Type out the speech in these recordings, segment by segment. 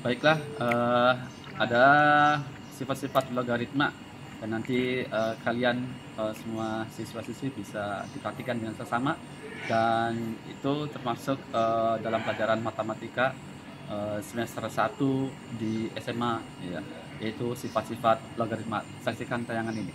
Baiklah, ada sifat-sifat logaritma dan nanti kalian semua siswa-siswi bisa diperhatikan dengan seksama, dan itu termasuk dalam pelajaran matematika semester 1 di SMA ya, yaitu sifat-sifat logaritma. Saksikan tayangan ini.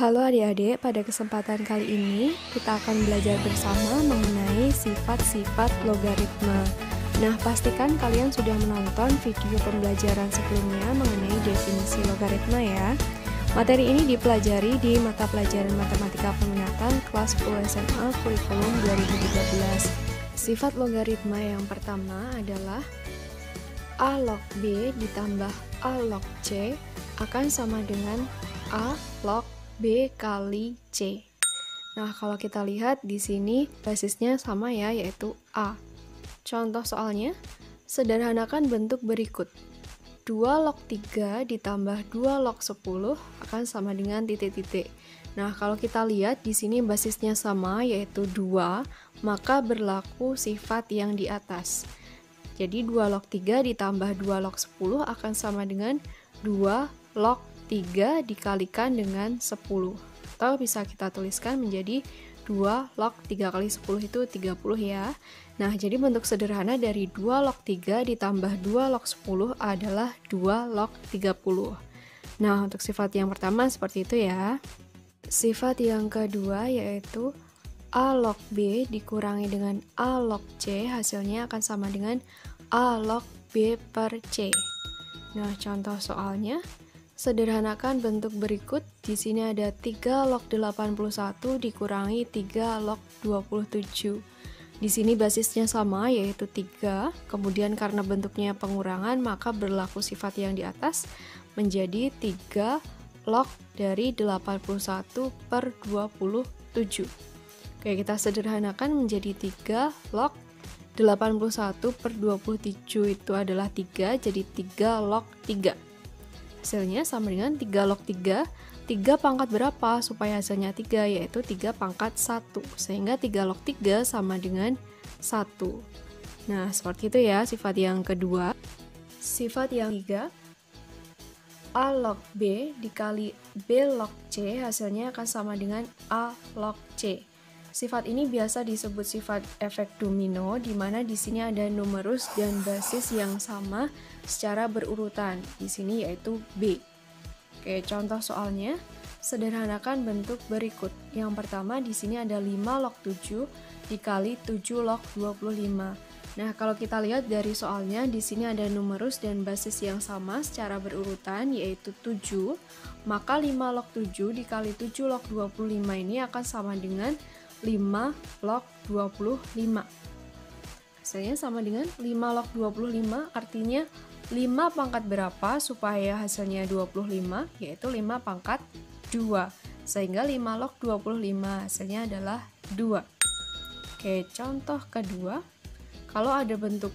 Halo adik-adik, pada kesempatan kali ini kita akan belajar bersama mengenai sifat-sifat logaritma. Nah, pastikan kalian sudah menonton video pembelajaran sebelumnya mengenai definisi logaritma ya. Materi ini dipelajari di mata pelajaran Matematika Peminatan kelas 10 SMA kurikulum 2013. Sifat logaritma yang pertama adalah A log B ditambah A log C akan sama dengan A log B kali C. Nah, kalau kita lihat di sini basisnya sama ya, yaitu A. Contoh soalnya, sederhanakan bentuk berikut. 2 log 3 ditambah 2 log 10 akan sama dengan titik-titik. Nah, kalau kita lihat di sini basisnya sama, yaitu 2, maka berlaku sifat yang di atas. Jadi 2 log 3 ditambah 2 log 10 akan sama dengan 2 log 3 dikalikan dengan 10. Atau bisa kita tuliskan menjadi 2 log 3 kali 10 itu 30 ya. Nah, jadi bentuk sederhana dari 2 log 3 ditambah 2 log 10 adalah 2 log 30. Nah, untuk sifat yang pertama seperti itu ya. Sifat yang kedua yaitu A log B dikurangi dengan A log C, hasilnya akan sama dengan A log B per C. Nah, contoh soalnya, sederhanakan bentuk berikut. Di sini ada 3 log 81 dikurangi 3 log 27. Di sini basisnya sama, yaitu 3. Kemudian karena bentuknya pengurangan, maka berlaku sifat yang di atas menjadi 3 log dari 81 per 27. Oke, kita sederhanakan menjadi 3 log 81 per 27 itu adalah 3, jadi 3 log 3. Hasilnya sama dengan 3 log 3. 3 pangkat berapa supaya hasilnya 3, yaitu 3 pangkat 1. Sehingga 3 log 3 sama dengan 1. Nah, seperti itu ya sifat yang kedua. Sifat yang ketiga, A log B dikali B log C, hasilnya akan sama dengan A log C. Sifat ini biasa disebut sifat efek domino, di mana di sini ada numerus dan basis yang sama secara berurutan. Di sini yaitu B. Oke, contoh soalnya, sederhanakan bentuk berikut. Yang pertama di sini ada 5 log 7 dikali 7 log 25. Nah, kalau kita lihat dari soalnya, di sini ada numerus dan basis yang sama secara berurutan, yaitu 7. Maka 5 log 7 dikali 7 log 25 ini akan sama dengan 5 log 25. Hasilnya sama dengan 5 log 25, artinya 5 pangkat berapa supaya hasilnya 25, yaitu 5 pangkat 2. Sehingga 5 log 25 hasilnya adalah 2. Oke, contoh kedua. Kalau ada bentuk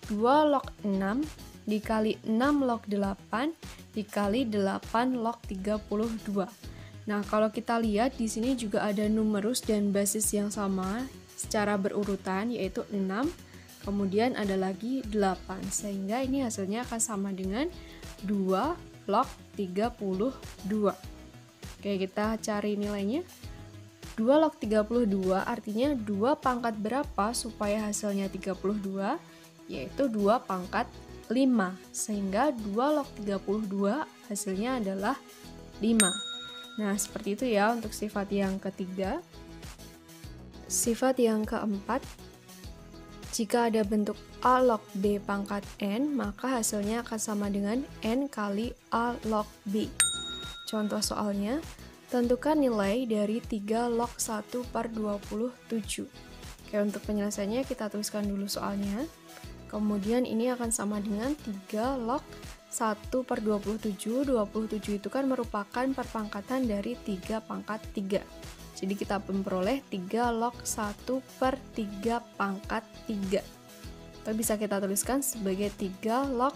2 log 6 dikali 6 log 8 dikali 8 log 32. Nah, kalau kita lihat di sini juga ada numerus dan basis yang sama secara berurutan, yaitu 6. Kemudian ada lagi 8, sehingga ini hasilnya akan sama dengan 2 log 32. Oke, kita cari nilainya. 2 log 32 artinya 2 pangkat berapa supaya hasilnya 32, yaitu 2 pangkat 5, sehingga 2 log 32 hasilnya adalah 5. Nah, seperti itu ya untuk sifat yang ketiga. Sifat yang keempat, jika ada bentuk A log B pangkat N, maka hasilnya akan sama dengan N kali A log B. Contoh soalnya, tentukan nilai dari 3 log 1 per 27. Oke, untuk penyelesaiannya kita tuliskan dulu soalnya. Kemudian ini akan sama dengan 3 log 1 per 27. 27 itu kan merupakan perpangkatan dari 3 pangkat 3. Jadi kita memperoleh 3 log 1 per 3 pangkat 3. Atau bisa kita tuliskan sebagai 3 log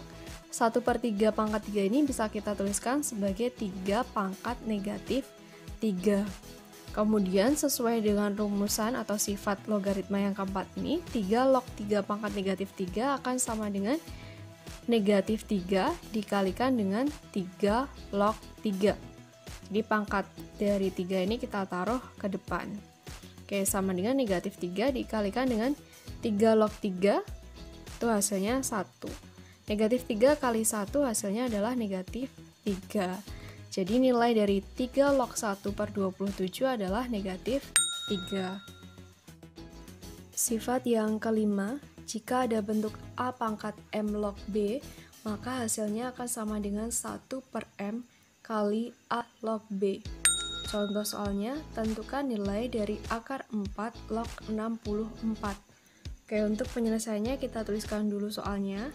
1 per 3 pangkat 3 ini bisa kita tuliskan sebagai 3 pangkat negatif 3. Kemudian sesuai dengan rumusan atau sifat logaritma yang keempat ini, 3 log 3 pangkat negatif 3 akan sama dengan negatif 3 dikalikan dengan 3 log 3. Jadi pangkat dari 3 ini kita taruh ke depan. Oke, sama dengan negatif 3 dikalikan dengan 3 log 3, itu hasilnya 1. Negatif 3 kali 1 hasilnya adalah negatif 3. Jadi nilai dari 3 log 1 per 27 adalah negatif 3. Sifat yang kelima, jika ada bentuk A pangkat M log B, maka hasilnya akan sama dengan 1 per M kali A log B. Contoh soalnya, tentukan nilai dari akar 4 log 64. Oke, untuk penyelesaiannya kita tuliskan dulu soalnya.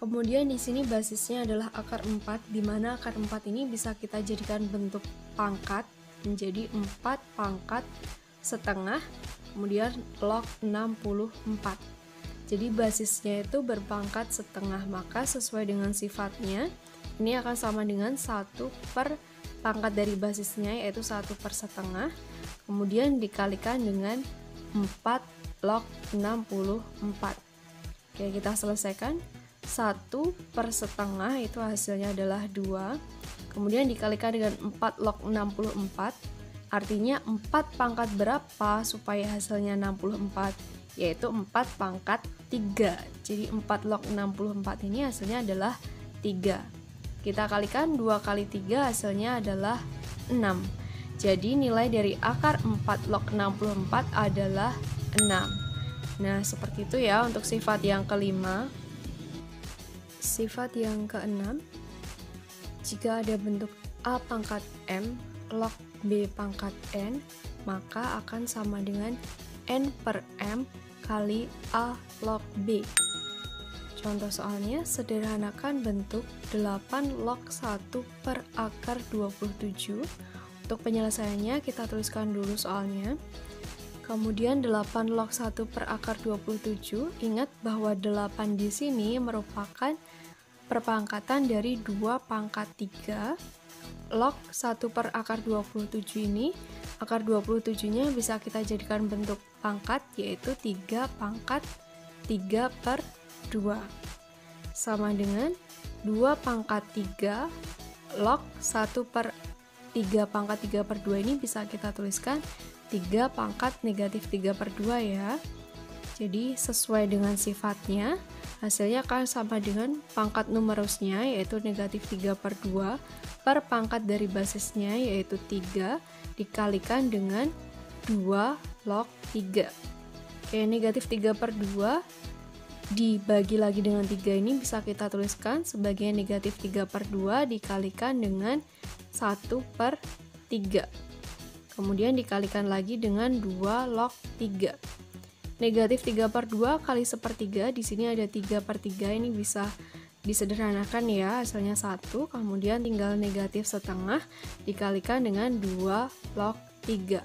Kemudian di sini basisnya adalah akar 4, di mana akar 4 ini bisa kita jadikan bentuk pangkat menjadi 4 pangkat setengah, kemudian log 64. Jadi basisnya itu berpangkat setengah, maka sesuai dengan sifatnya, ini akan sama dengan 1 per pangkat dari basisnya, yaitu 1 per setengah, kemudian dikalikan dengan 4 log 64. Oke, kita selesaikan. 1 per setengah itu hasilnya adalah 2, kemudian dikalikan dengan 4 log 64, artinya 4 pangkat berapa supaya hasilnya 64, yaitu 4 pangkat 3. Jadi 4 log 64 ini hasilnya adalah 3. Kita kalikan 2 kali 3 hasilnya adalah 6. Jadi nilai dari akar 4 log 64 adalah 6. Nah, seperti itu ya untuk sifat yang kelima. Sifat yang keenam, jika ada bentuk A pangkat M log B pangkat N, maka akan sama dengan N per M kali A log B. Contoh soalnya, sederhanakan bentuk 8 log 1 per akar 27. Untuk penyelesaiannya kita tuliskan dulu soalnya. Kemudian 8 log 1 per akar 27, ingat bahwa 8 di sini merupakan perpangkatan dari 2 pangkat 3. Log 1 per akar 27 ini, akar 27-nya bisa kita jadikan bentuk pangkat, yaitu 3 pangkat 3 per 2. Sama dengan 2 pangkat 3 log 1 per 3 pangkat 3 per 2 ini bisa kita tuliskan 3 pangkat negatif 3 per 2 ya. Jadi sesuai dengan sifatnya, hasilnya akan sama dengan pangkat numerusnya, yaitu negatif 3 per 2 per pangkat dari basisnya, yaitu 3, dikalikan dengan 2 log 3. Oke, negatif 3 per 2 dibagi lagi dengan 3 ini bisa kita tuliskan sebagai negatif 3 per 2 dikalikan dengan 1 per 3. Kemudian dikalikan lagi dengan 2 log 3. Negatif 3 per 2 kali 1/3, di sini ada 3 per 3, ini bisa disederhanakan ya, hasilnya 1, kemudian tinggal negatif setengah dikalikan dengan 2 log 3.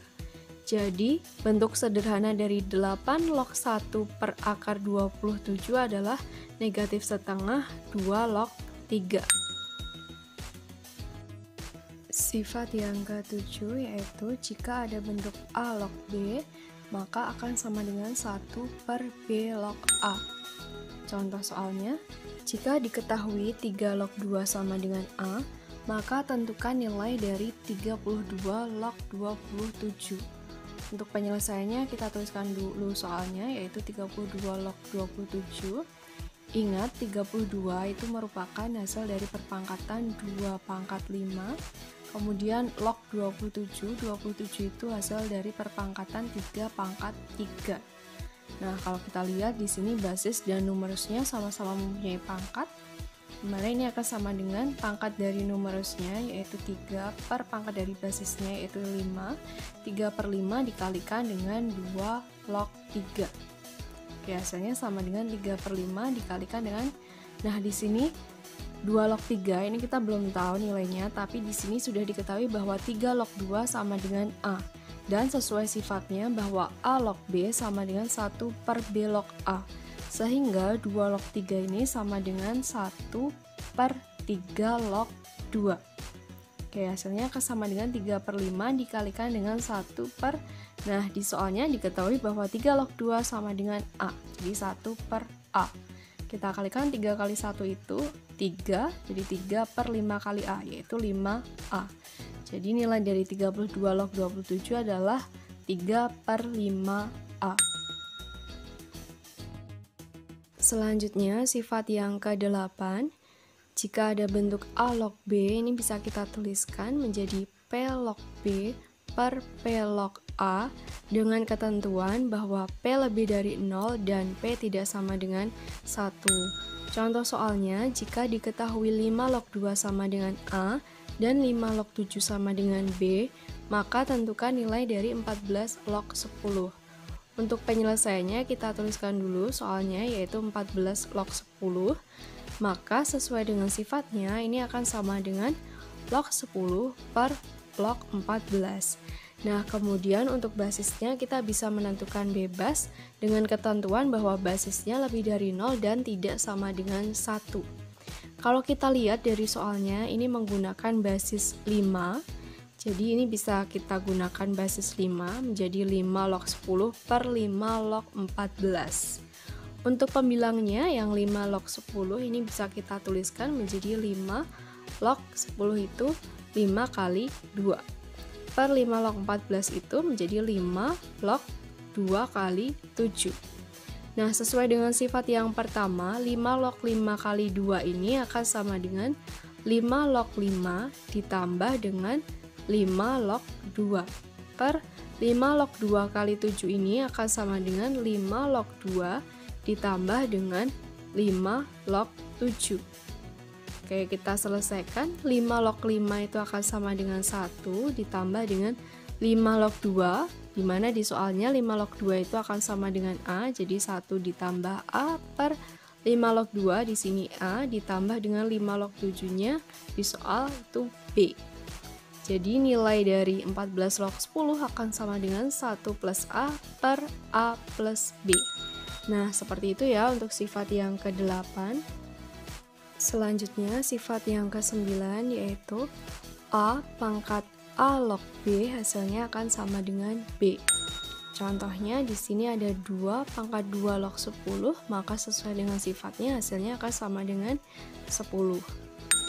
Jadi bentuk sederhana dari 8 log 1 per akar 27 adalah negatif setengah 2 log 3. Sifat yang ke-7 yaitu jika ada bentuk A log B, maka akan sama dengan 1 per B log A. Contoh soalnya, jika diketahui 3 log 2 sama dengan A, maka tentukan nilai dari 32 log 27. Untuk penyelesaiannya kita tuliskan dulu soalnya, yaitu 32 log 27. Ingat, 32 itu merupakan hasil dari perpangkatan 2 pangkat 5. Kemudian log 27 itu hasil dari perpangkatan 3 pangkat 3. Nah, kalau kita lihat di sini basis dan numerusnya sama-sama mempunyai pangkat, maka ini akan sama dengan pangkat dari numerusnya, yaitu 3 per pangkat dari basisnya, yaitu 5. 3 per 5 dikalikan dengan 2 log 3. Oke, hasilnya sama dengan 3 per 5 dikalikan dengan, nah di sini 2 log 3 ini kita belum tahu nilainya, tapi di sini sudah diketahui bahwa 3 log 2 sama dengan A, dan sesuai sifatnya bahwa A log B sama dengan 1 per B log A, sehingga 2 log 3 ini sama dengan 1 per 3 log 2. Oke, hasilnya akan sama dengan 3 per 5 dikalikan dengan 1 per, nah di soalnya diketahui bahwa 3 log 2 sama dengan A, jadi 1 per A. Kita kalikan 3 kali 1 itu 3, jadi 3 per 5 kali A, yaitu 5A. Jadi nilai dari 32 log 27 adalah 3 per 5A. Selanjutnya, sifat yang ke-8. Jika ada bentuk A log B, ini bisa kita tuliskan menjadi P log B per P log A dengan ketentuan bahwa P lebih dari 0 dan P tidak sama dengan 1. Contoh soalnya, jika diketahui 5 log 2 sama dengan A dan 5 log 7 sama dengan B, maka tentukan nilai dari 14 log 10. Untuk penyelesaiannya kita tuliskan dulu soalnya, yaitu 14 log 10. Maka sesuai dengan sifatnya ini akan sama dengan log 10 per log 14. Nah, kemudian untuk basisnya kita bisa menentukan bebas dengan ketentuan bahwa basisnya lebih dari 0 dan tidak sama dengan 1. Kalau kita lihat dari soalnya ini menggunakan basis 5. Jadi ini bisa kita gunakan basis 5 menjadi 5 log 10 per 5 log 14. Untuk pembilangnya yang 5 log 10 ini bisa kita tuliskan menjadi 5 log 10 itu 5 kali 2. Per 5 log 14 itu menjadi 5 log 2 kali 7. Nah, sesuai dengan sifat yang pertama, 5 log 5 kali 2 ini akan sama dengan 5 log 5 ditambah dengan 5 log 2 per 5 log 2 kali 7 ini akan sama dengan 5 log 2 ditambah dengan 5 log 7. Oke, kita selesaikan. 5 log 5 itu akan sama dengan 1 ditambah dengan 5 log 2, dimana di soalnya 5 log 2 itu akan sama dengan A, jadi 1 ditambah A per 5 log 2 di sini A ditambah dengan 5 log 7-nya di soal itu B. Jadi nilai dari 14 log 10 akan sama dengan 1 plus A per A plus B. Nah, seperti itu ya untuk sifat yang ke-8. Selanjutnya sifat yang ke-9 yaitu A pangkat A log B hasilnya akan sama dengan B. Contohnya di sini ada 2 pangkat 2 log 10, maka sesuai dengan sifatnya hasilnya akan sama dengan 10.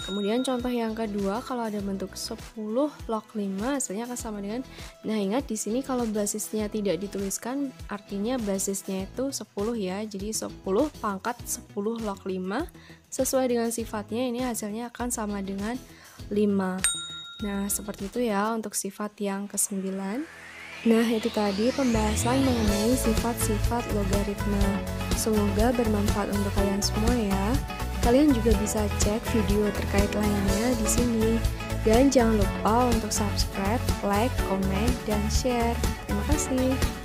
Kemudian contoh yang kedua, kalau ada bentuk 10 log 5 hasilnya akan sama dengan, nah ingat di sini kalau basisnya tidak dituliskan artinya basisnya itu 10 ya. Jadi 10 pangkat 10 log 5 sesuai dengan sifatnya ini hasilnya akan sama dengan 5. Nah, seperti itu ya untuk sifat yang ke-9. Nah, itu tadi pembahasan mengenai sifat-sifat logaritma. Semoga bermanfaat untuk kalian semua ya. Kalian juga bisa cek video terkait lainnya di sini. Dan jangan lupa untuk subscribe, like, komen, dan share. Terima kasih.